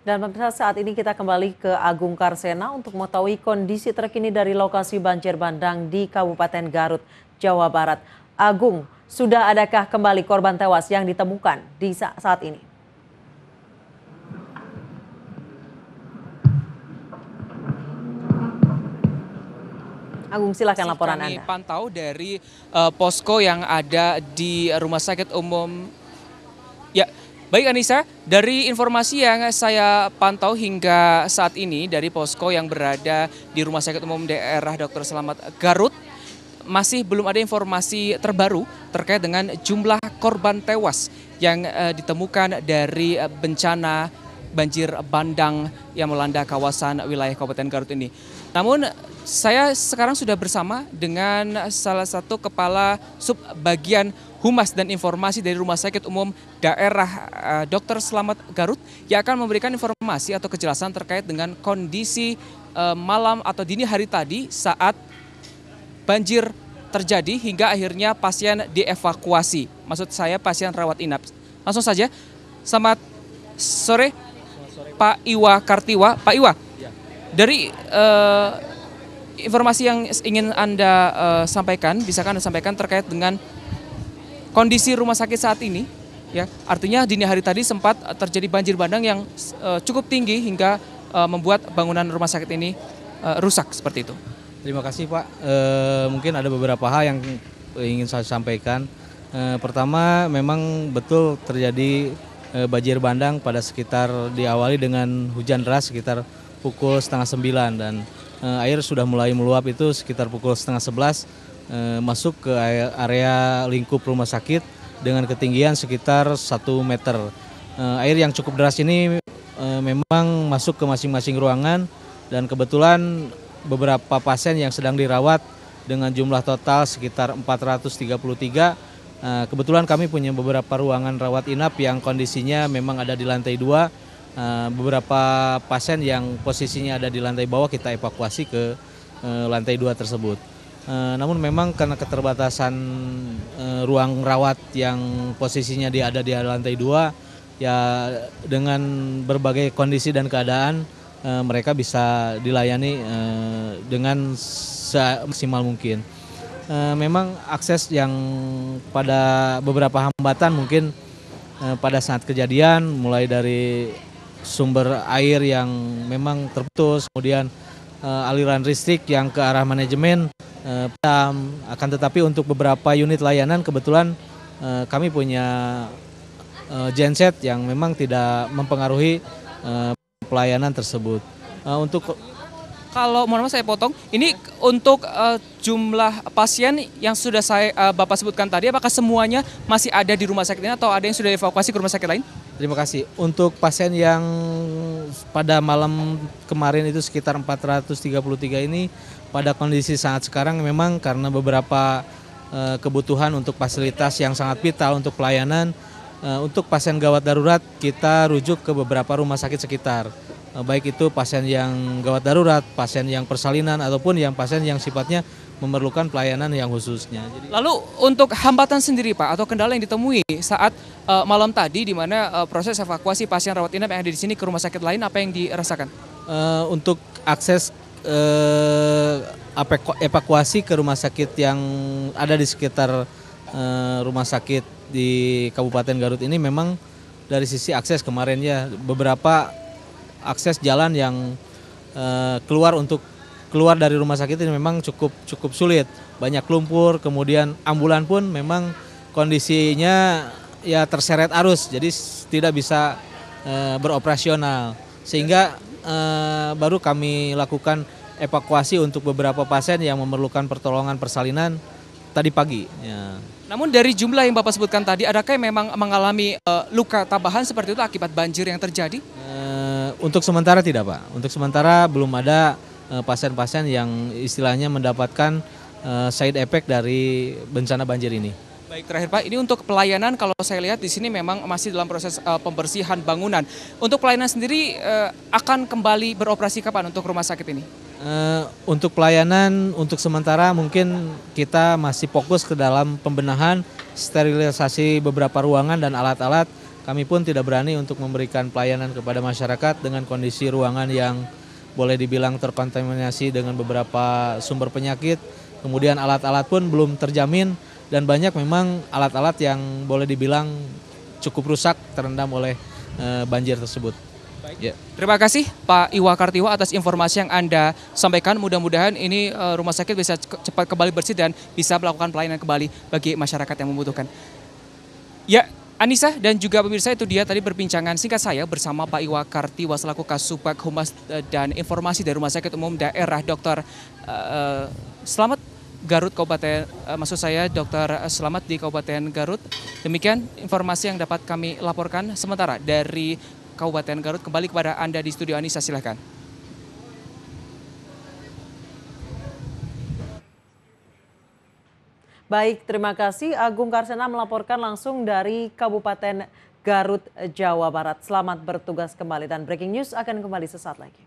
Dan pemirsa, saat ini kita kembali ke Agung Karsena untuk mengetahui kondisi terkini dari lokasi banjir bandang di Kabupaten Garut, Jawa Barat. Agung, sudah adakah kembali korban tewas yang ditemukan di saat ini? Agung, silakan laporan Kami Anda. pantau dari posko yang ada di Rumah Sakit Umum. Ya, baik Anissa, dari informasi yang saya pantau hingga saat ini dari posko yang berada di Rumah Sakit Umum Daerah Dr. Slamet Garut, masih belum ada informasi terbaru terkait dengan jumlah korban tewas yang ditemukan dari bencana banjir bandang yang melanda kawasan wilayah Kabupaten Garut ini. Namun saya sekarang sudah bersama dengan salah satu kepala subbagian Humas dan Informasi dari Rumah Sakit Umum Daerah Dr. Slamet Garut yang akan memberikan informasi atau kejelasan terkait dengan kondisi malam atau dini hari tadi saat banjir terjadi hingga akhirnya pasien dievakuasi. Maksud saya pasien rawat inap. Langsung saja, selamat sore Pak Iwa Kartiwa. Pak Iwa, dari informasi yang ingin Anda sampaikan, bisakah Anda sampaikan terkait dengan kondisi rumah sakit saat ini? Ya, artinya dini hari tadi sempat terjadi banjir bandang yang cukup tinggi hingga membuat bangunan rumah sakit ini rusak seperti itu. Terima kasih Pak. Mungkin ada beberapa hal yang ingin saya sampaikan. Pertama, memang betul terjadi banjir bandang pada sekitar diawali dengan hujan deras sekitar pukul setengah 9 dan air sudah mulai meluap itu sekitar pukul setengah 11 masuk ke area lingkup rumah sakit dengan ketinggian sekitar 1 meter. Air yang cukup deras ini memang masuk ke masing-masing ruangan dan kebetulan beberapa pasien yang sedang dirawat dengan jumlah total sekitar 433. Kebetulan kami punya beberapa ruangan rawat inap yang kondisinya memang ada di lantai 2. Beberapa pasien yang posisinya ada di lantai bawah kita evakuasi ke lantai 2 tersebut. Namun memang karena keterbatasan ruang rawat yang posisinya ada di lantai 2, ya dengan berbagai kondisi dan keadaan mereka bisa dilayani dengan semaksimal mungkin. Memang akses yang pada beberapa hambatan mungkin pada saat kejadian mulai dari sumber air yang memang terputus, kemudian aliran listrik yang ke arah manajemen padam. Akan tetapi untuk beberapa unit layanan kebetulan kami punya genset yang memang tidak mempengaruhi pelayanan tersebut. Untuk Kalau mohon maaf saya potong, ini untuk jumlah pasien yang sudah Bapak sebutkan tadi, apakah semuanya masih ada di rumah sakit ini atau ada yang sudah dievakuasi ke rumah sakit lain? Terima kasih. Untuk pasien yang pada malam kemarin itu sekitar 433 ini pada kondisi saat sekarang memang karena beberapa kebutuhan untuk fasilitas yang sangat vital untuk pelayanan, untuk pasien gawat darurat kita rujuk ke beberapa rumah sakit sekitar. Baik itu pasien yang gawat darurat, pasien yang persalinan, ataupun yang pasien yang sifatnya memerlukan pelayanan yang khususnya. Lalu untuk hambatan sendiri Pak atau kendala yang ditemui saat malam tadi di mana proses evakuasi pasien rawat inap yang ada di sini ke rumah sakit lain, apa yang dirasakan? Untuk akses evakuasi ke rumah sakit yang ada di sekitar rumah sakit di Kabupaten Garut ini memang dari sisi akses kemarin ya beberapa akses jalan yang keluar dari rumah sakit ini memang cukup sulit, banyak lumpur, kemudian ambulan pun memang kondisinya ya terseret arus, jadi tidak bisa beroperasional, sehingga baru kami lakukan evakuasi untuk beberapa pasien yang memerlukan pertolongan persalinan tadi pagi. Ya. Namun dari jumlah yang Bapak sebutkan tadi, adakah yang memang mengalami luka tambahan seperti itu akibat banjir yang terjadi? Untuk sementara tidak Pak, untuk sementara belum ada pasien-pasien yang istilahnya mendapatkan side effect dari bencana banjir ini. Baik, terakhir Pak, ini untuk pelayanan kalau saya lihat di sini memang masih dalam proses pembersihan bangunan. Untuk pelayanan sendiri akan kembali beroperasi kapan untuk rumah sakit ini? Untuk pelayanan untuk sementara mungkin kita masih fokus ke dalam pembenahan, sterilisasi beberapa ruangan dan alat-alat kami pun tidak berani untuk memberikan pelayanan kepada masyarakat dengan kondisi ruangan yang boleh dibilang terkontaminasi dengan beberapa sumber penyakit. Kemudian alat-alat pun belum terjamin dan banyak memang alat-alat yang boleh dibilang cukup rusak terendam oleh banjir tersebut. Ya. Terima kasih Pak Iwa Kartiwa atas informasi yang Anda sampaikan. Mudah-mudahan ini rumah sakit bisa cepat kembali bersih dan bisa melakukan pelayanan kembali bagi masyarakat yang membutuhkan. Ya, Anissa dan juga pemirsa, itu dia tadi perbincangan singkat saya bersama Pak Iwa Kartiwa selaku Kasubag Humas dan Informasi dari Rumah Sakit Umum Daerah Dr. Slamet Garut Kabupaten, maksud saya Dr. Slamet di Kabupaten Garut. Demikian informasi yang dapat kami laporkan sementara dari Kabupaten Garut. Kembali kepada Anda di studio, Anissa, silahkan. Baik, terima kasih. Agung Karsena melaporkan langsung dari Kabupaten Garut, Jawa Barat. Selamat bertugas kembali dan breaking news akan kembali sesaat lagi.